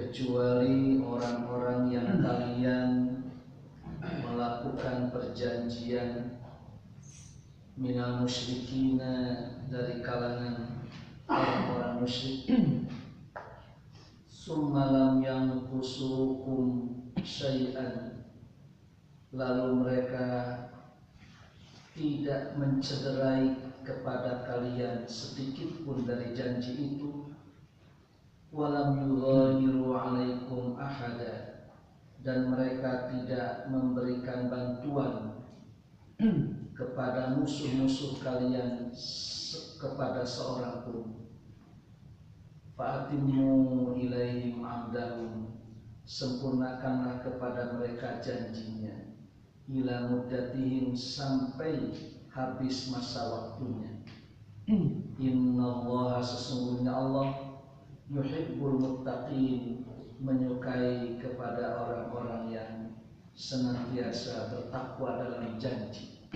kecuali orang-orang yang kalian melakukan perjanjian minal musyrikina, dari kalangan orang-orang musyrik, summa lam yanqusukum syai'an, lalu mereka tidak mencederai kepada kalian sedikit pun dari janji itu, walam yughayiru alaikum ahada, dan mereka tidak memberikan bantuan kepada musuh-musuh kalian kepada seorang pun, fa'atimmu ilaihim amdahum, sempurnakanlah kepada mereka janjinya, ila muddatihim, sampai habis masa waktunya. Innallaha, sesungguhnya Allah, yuhibbul muttaqin, menyukai kepada orang-orang yang senantiasa bertakwa dalam janji.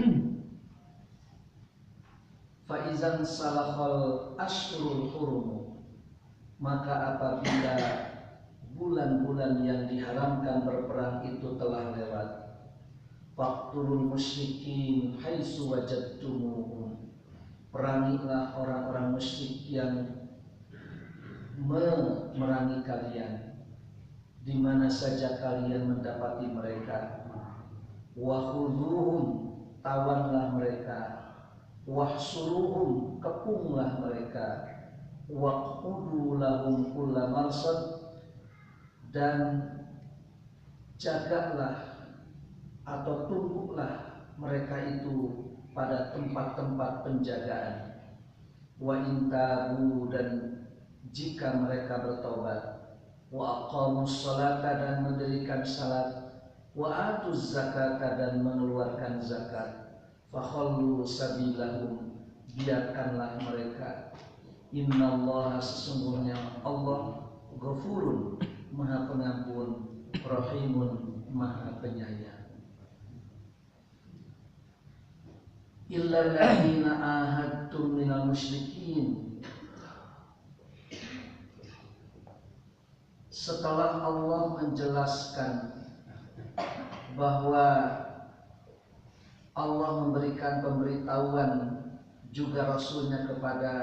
Fa'izan salakhal ashurul hurum, maka apabila bulan-bulan yang diharamkan berperang itu telah lewat, faqtulul musyrikin haitsu wajadtumuhum, perangilah orang-orang musyrik yang memerangi kalian di mana saja kalian mendapati mereka. Wa khudhuhum, tawanlah mereka. Wahsuruhum, kepunglah mereka. Waqudu lahum kulla marsad, dan jagalah atau tumbuklah mereka itu pada tempat-tempat penjagaan. Wa intabu, dan jika mereka bertobat. Wa aqamus salata, dan mendirikan salat. Wa atuz zakata, dan mengeluarkan zakat. Fakhallu sabilahum, biarkanlah mereka. Innallaha, sesungguhnya Allah, ghafurun, maha pengampun, rahimun, maha penyayang. Illal ladzina ahadtum minal musyrikin, setelah Allah menjelaskan bahwa Allah memberikan pemberitahuan juga Rasulnya kepada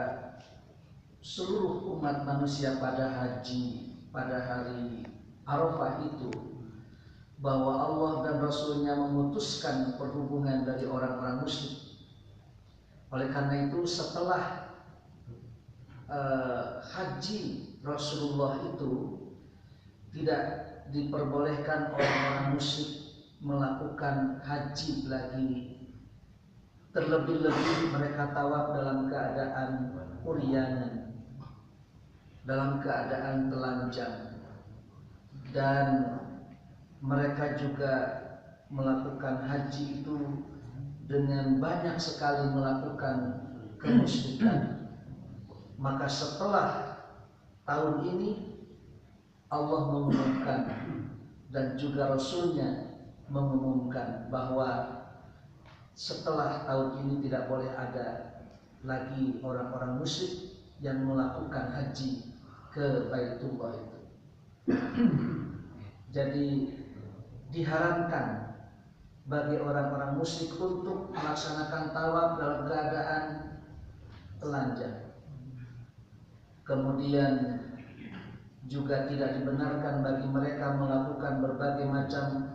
seluruh umat manusia pada haji, pada hari Arafah itu, bahwa Allah dan Rasulnya memutuskan perhubungan dari orang-orang musyrik. Oleh karena itu setelah haji Rasulullah itu tidak diperbolehkan orang-orang musyrik melakukan haji lagi. Terlebih-lebih mereka tawaf dalam keadaan uryanan, dalam keadaan telanjang, dan mereka juga melakukan haji itu dengan banyak sekali melakukan kemusyrikan. Maka setelah tahun ini Allah mengumumkan dan juga Rasulnya mengumumkan bahwa setelah tahun ini tidak boleh ada lagi orang-orang musyrik yang melakukan haji ke Baitullah itu. Jadi diharamkan bagi orang-orang musyrik untuk melaksanakan tawaf dalam keadaan telanjang. Kemudian juga tidak dibenarkan bagi mereka melakukan berbagai macam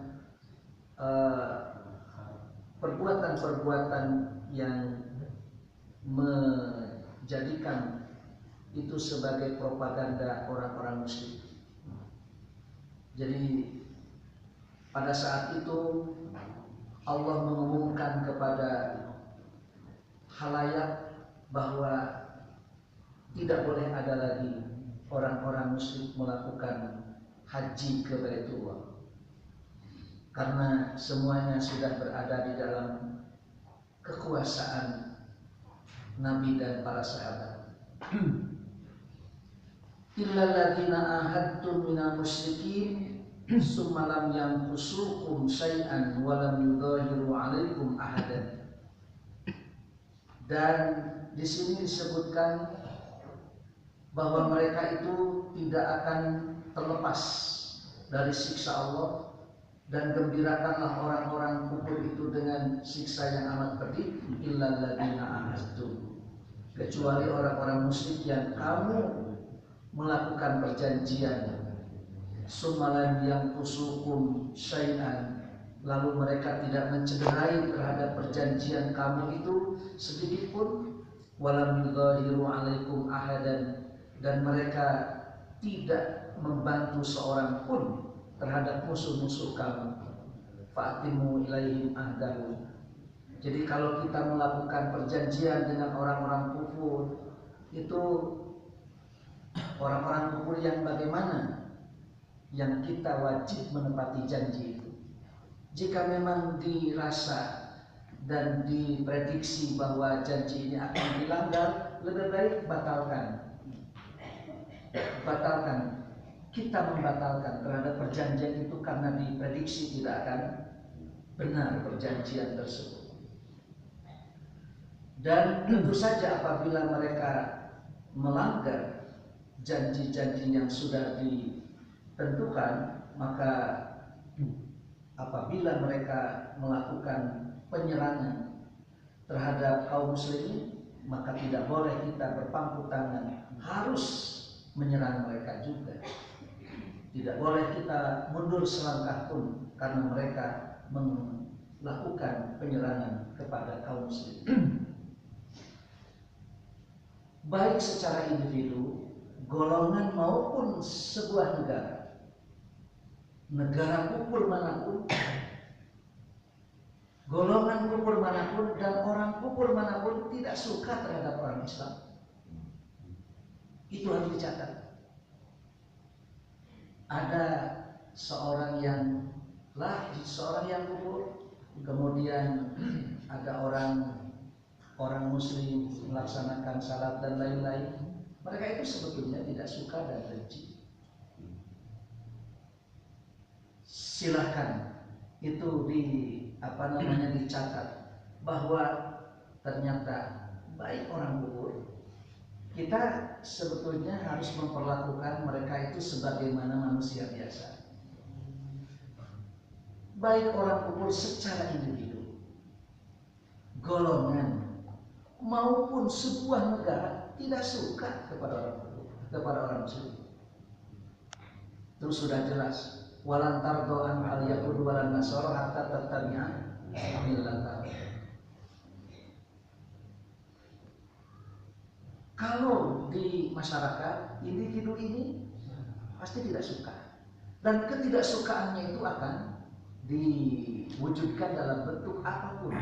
perbuatan-perbuatan yang menjadikan itu sebagai propaganda orang-orang musyrik. Jadi pada saat itu Allah mengumumkan kepada khalayak bahwa tidak boleh ada lagi orang-orang musyrik melakukan haji ke Baitullah, karena semuanya sudah berada di dalam kekuasaan Nabi dan para sahabat. Illal ladzina ahadtum minal musyrikin summa lam yanqusukum syai'an wa lam yudhahiru 'alaikum ahadan. Dan di sini disebutkan bahwa mereka itu tidak akan terlepas lepas dari siksa Allah, dan gembirakanlah orang-orang kufur itu dengan siksa yang amat pedih, illal ladzina ahadtu, kecuali orang-orang musyrik yang kamu melakukan perjanjian, sumalan yang kusukum syai'an, lalu mereka tidak mencederai terhadap perjanjian kamu itu sedikit pun, walam yudhahiru alaikum ahadan, dan mereka tidak membantu seorang pun terhadap musuh-musuh kamu, fa'atimu ilaihim ahdahum. Jadi kalau kita melakukan perjanjian dengan orang-orang kufur, itu orang-orang kufur yang bagaimana yang kita wajib menepati janji itu. Jika memang dirasa dan diprediksi bahwa janji ini akan dilanggar, lebih baik batalkan. Kita membatalkan terhadap perjanjian itu karena diprediksi tidak akan benar perjanjian tersebut. Dan tentu saja apabila mereka melanggar janji-janji yang sudah ditentukan, maka apabila mereka melakukan penyerangan terhadap kaum muslimin, maka tidak boleh kita berpangku tangan, harus menyerang mereka juga. Tidak boleh kita mundur selangkah pun karena mereka melakukan penyerangan kepada kaum muslimin. Baik secara individu, golongan maupun sebuah negara kufur manapun, golongan kufur manapun dan orang kufur manapun tidak suka terhadap orang Islam. Itu harus dicatat. Ada seorang yang kufur, kemudian ada orang muslim melaksanakan salat dan lain-lain. Mereka itu sebetulnya tidak suka dan benci. Silahkan itu dicatat bahwa ternyata baik orang kufur, kita sebetulnya harus memperlakukan mereka itu sebagaimana manusia biasa. Baik orang kufur secara individu, golongan maupun sebuah negara tidak suka kepada orang kufur, kepada orang muslim. Terus sudah jelas, walan tardo an al yahud walan nasara hatta tattabi'a millatahum. Kalau di masyarakat, individu ini pasti tidak suka, dan ketidaksukaannya itu akan diwujudkan dalam bentuk apapun.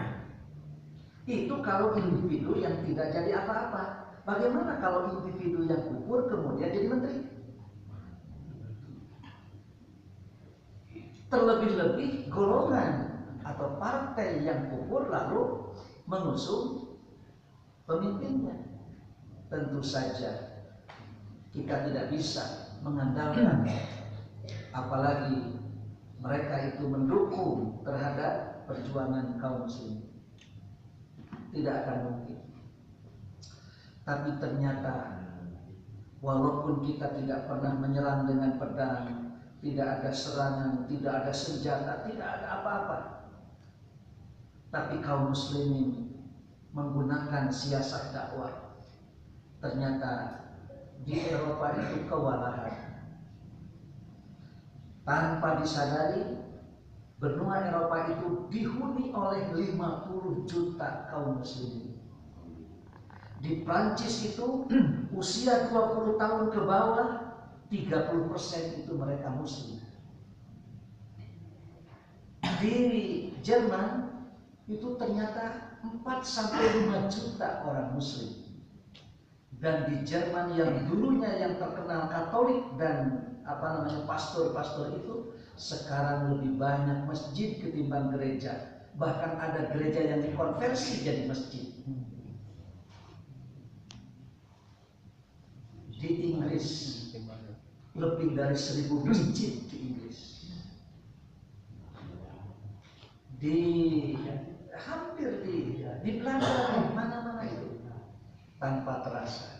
Itu kalau individu yang tidak jadi apa-apa. Bagaimana kalau individu yang kufur kemudian jadi menteri? Terlebih-lebih golongan atau partai yang kufur lalu mengusung pemimpinnya. Tentu saja kita tidak bisa mengandalkan, apalagi mereka itu mendukung terhadap perjuangan kaum muslim. Tidak akan mungkin. Tapi ternyata walaupun kita tidak pernah menyerang dengan pedang, tidak ada serangan, tidak ada senjata, tidak ada apa-apa, tapi kaum muslimin menggunakan siasat dakwah. Ternyata di Eropa itu kewalahan. Tanpa disadari, benua Eropa itu dihuni oleh 50 juta kaum muslimin. Di Prancis itu usia 20 tahun ke bawah, 30% itu mereka muslim. Di Jerman itu ternyata 4-5 juta orang muslim. Dan di Jerman yang dulunya yang terkenal Katolik dan pastor-pastor itu, sekarang lebih banyak masjid ketimbang gereja. Bahkan ada gereja yang dikonversi jadi masjid. Di Inggris lebih dari 1000 masjid di Inggris. Hampir di Belanda, di mana-mana itu tanpa terasa.